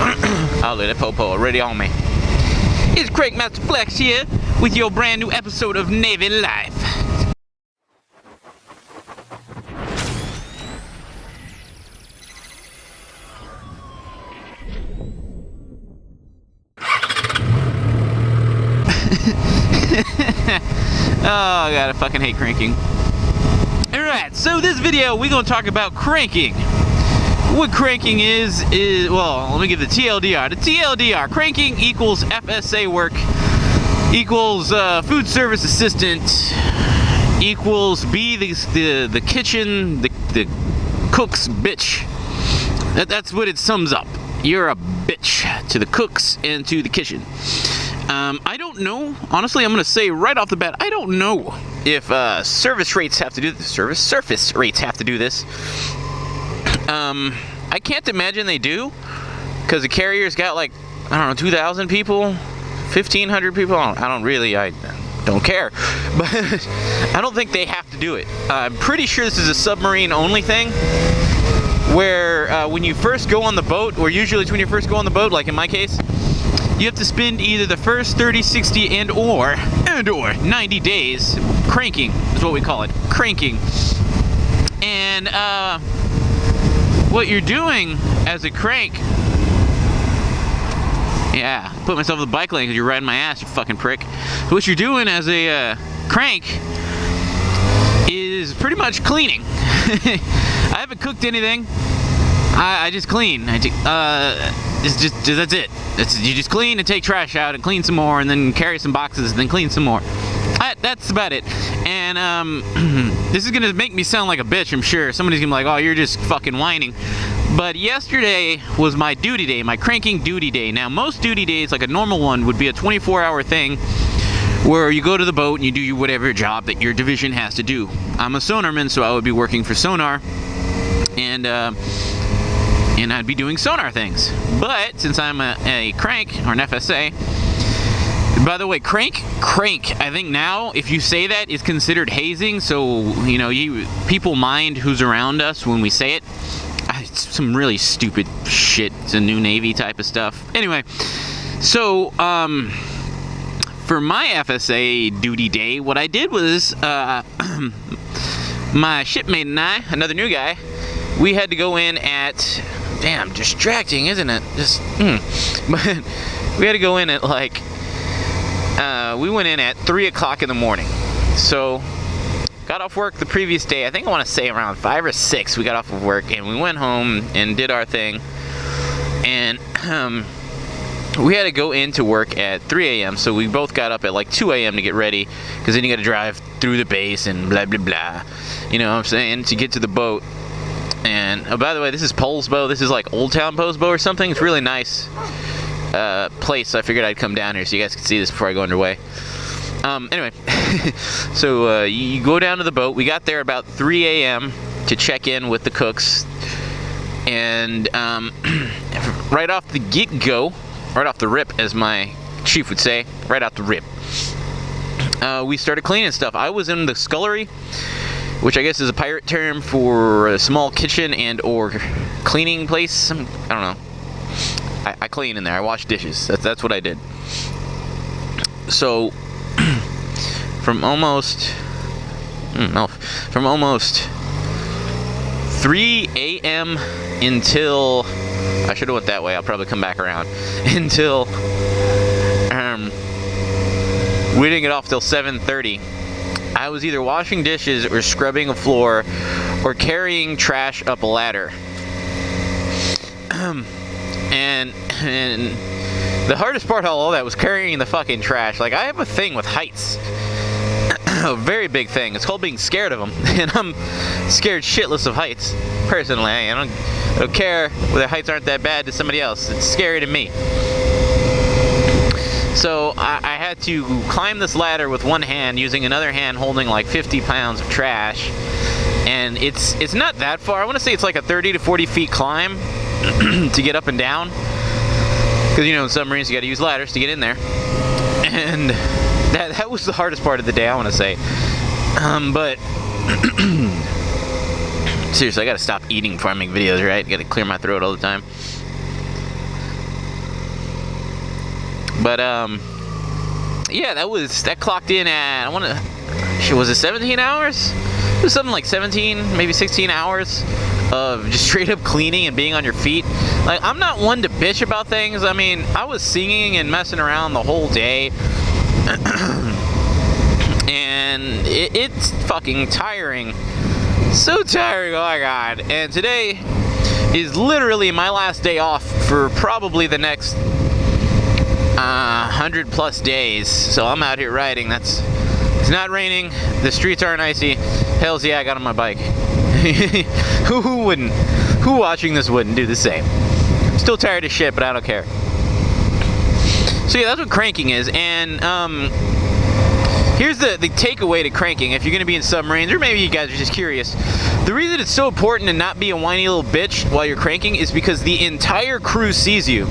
Oh, look, that popo already on me. It's CrankMastahFlex here with your brand new episode of Navy Life. Oh god, I fucking hate cranking. Alright, so this video we're gonna talk about cranking. What cranking is, well, let me give the TLDR. The TLDR, cranking equals FSA work, equals food service assistant, equals be the kitchen, the cook's bitch. That's what it sums up. You're a bitch to the cooks and to the kitchen. I don't know. Honestly, I'm going to say right off the bat, I don't know if surface rates have to do this. I can't imagine they do, because the carrier's got like, I don't know, 2,000 people, 1,500 people. I don't care, but I don't think they have to do it. I'm pretty sure this is a submarine only thing, where when you first go on the boat, or usually it's when you first go on the boat, like in my case, you have to spend either the first 30, 60, and or 90 days cranking, is what we call it, cranking. And what you're doing as a crank, yeah, put myself in the bike lane because you're riding my ass, you fucking prick. What you're doing as a crank is pretty much cleaning. I haven't cooked anything. I just clean. That's it. You just clean and take trash out and clean some more and then carry some boxes and then clean some more. That's about it. And this is gonna make me sound like a bitch, I'm sure. Somebody's gonna be like, oh, you're just fucking whining. But yesterday was my duty day, my cranking duty day. Now, most duty days, like a normal one, would be a 24-hour thing where you go to the boat and you do whatever job that your division has to do. I'm a sonarman, so I would be working for sonar. And I'd be doing sonar things. But since I'm a crank, or an FSA, by the way, crank, I think now, if you say that, is considered hazing, so, you know, people mind who's around us when we say it. It's some really stupid shit. It's a new Navy type of stuff. Anyway, so, for my FSA duty day, what I did was, my shipmate and I, another new guy, we had to go in at, damn, distracting, isn't it? But we had to go in at like, we went in at 3 o'clock in the morning. So, got off work the previous day, I think I want to say around 5 or 6, we got off of work and we went home and did our thing. And we had to go into work at 3 a.m. So we both got up at like 2 a.m. to get ready, because then you got to drive through the base and blah, blah, blah. You know what I'm saying? To get to the boat. And, oh, by the way, this is Polsbo. This is like Old Town Polsbo or something. It's really nice place. So I figured I'd come down here so you guys could see this before I go underway. Anyway, so you go down to the boat. We got there about 3 a.m. to check in with the cooks. And right off the get-go, right off the rip, as my chief would say, right off the rip, we started cleaning stuff. I was in the scullery, which I guess is a pirate term for a small kitchen and or cleaning place. I don't know. I clean in there. I wash dishes. That's what I did. So from almost 3 a.m. until, I should have went that way. I'll probably come back around until we didn't get off till 7:30. I was either washing dishes or scrubbing a floor or carrying trash up a ladder. And the hardest part of all that was carrying the fucking trash. Like, I have a thing with heights. A very big thing. It's called being scared of them. And I'm scared shitless of heights. Personally, I don't care whether heights aren't that bad to somebody else. It's scary to me. So I had to climb this ladder with one hand, using another hand holding like 50 pounds of trash. And it's not that far. I want to say it's like a 30 to 40 feet climb to get up and down. Because, you know, in submarines you got to use ladders to get in there. And that was the hardest part of the day, I want to say. But seriously, I got to stop eating before I make videos, right? Got to clear my throat all the time. But yeah, that clocked in at, was it 17 hours? It was something like 17, maybe 16 hours of just straight up cleaning and being on your feet. Like, I'm not one to bitch about things. I mean, I was singing and messing around the whole day. And it's fucking tiring. So tiring, oh my god. And today is literally my last day off for probably the next 100 plus days. So I'm out here riding. It's not raining, the streets aren't icy. Hells yeah, I got on my bike. Who wouldn't? Who watching this wouldn't do the same? I'm still tired as shit, but I don't care. So yeah, that's what cranking is. And here's the takeaway to cranking. If you're going to be in submarines, or maybe you guys are just curious, the reason it's so important to not be a whiny little bitch while you're cranking is because the entire crew sees you.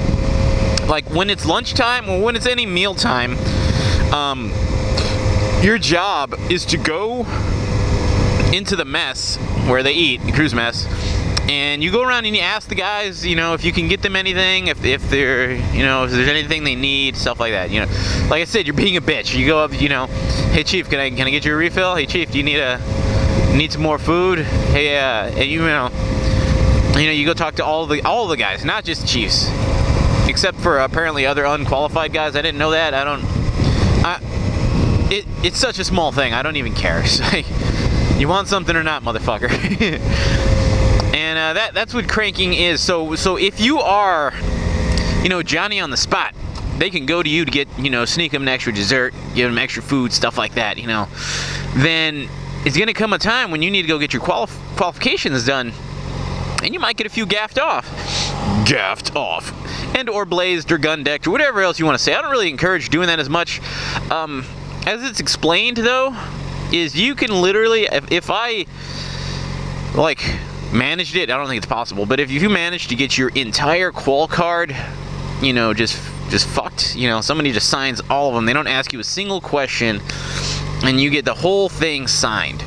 Like, when it's lunchtime or when it's any meal time, your job is to go into the mess where they eat, the crew's mess, and you go around and you ask the guys, you know, if you can get them anything, if they're, you know, if there's anything they need, stuff like that. You know, like I said, you're being a bitch. You go up, you know, hey chief, can I get you a refill? Hey chief, do you need some more food? Hey, and you know, you go talk to all the guys, not just the chiefs, except for apparently other unqualified guys. I didn't know that. It's such a small thing. I don't even care. It's like, you want something or not, motherfucker? And that's what cranking is. So if you are, you know, Johnny on the spot, they can go to you to get, you know, sneak them an extra dessert, give them extra food, stuff like that, you know. Then it's gonna come a time when you need to go get your qualifications done, and you might get a few gaffed off, and or blazed or gun decked or whatever else you want to say. I don't really encourage doing that as much. As it's explained though, is you can literally, if I like managed it, I don't think it's possible, but if you manage to get your entire qual card, you know, just fucked, you know, somebody just signs all of them, they don't ask you a single question, and you get the whole thing signed,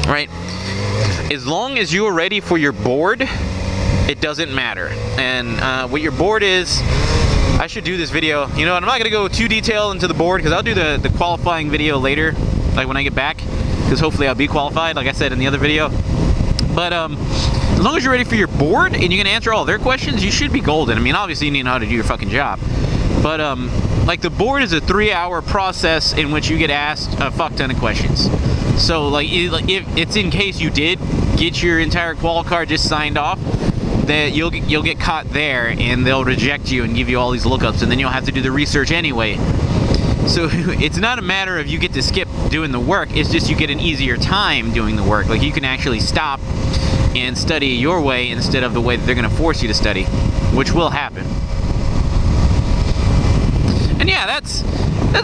right? As long as you're ready for your board, it doesn't matter. And what your board is, I should do this video. You know, I'm not gonna go too detailed into the board because I'll do the qualifying video later, like when I get back, because hopefully I'll be qualified, like I said in the other video. But as long as you're ready for your board and you can answer all their questions, you should be golden. I mean, obviously you need to know how to do your fucking job. But like, the board is a 3-hour process in which you get asked a fuck ton of questions. So like, if it's in case you did get your entire qual card just signed off, that you'll get caught there and they'll reject you and give you all these lookups, and then you'll have to do the research anyway. So it's not a matter of you get to skip doing the work, it's just you get an easier time doing the work. Like, you can actually stop and study your way instead of the way that they're going to force you to study, which will happen. And yeah, that's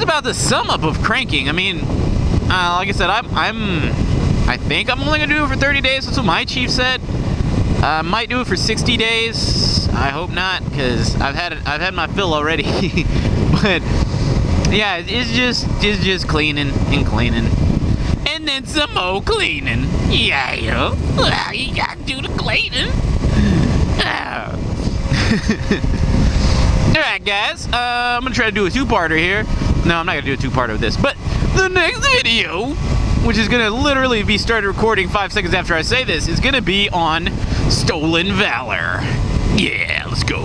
about the sum up of cranking. I mean, like I said, I think I'm only going to do it for 30 days. That's what my chief said. I might do it for 60 days. I hope not, because I've had my fill already. But yeah, it's just cleaning and cleaning, and then some more cleaning. Yeah, well, you gotta do the cleaning. All right, guys. I'm gonna try to do a two-parter here. No, I'm not gonna do a two-parter of this, but the next video, which is gonna literally be started recording 5 seconds after I say this, is gonna be on stolen valor. Yeah, let's go.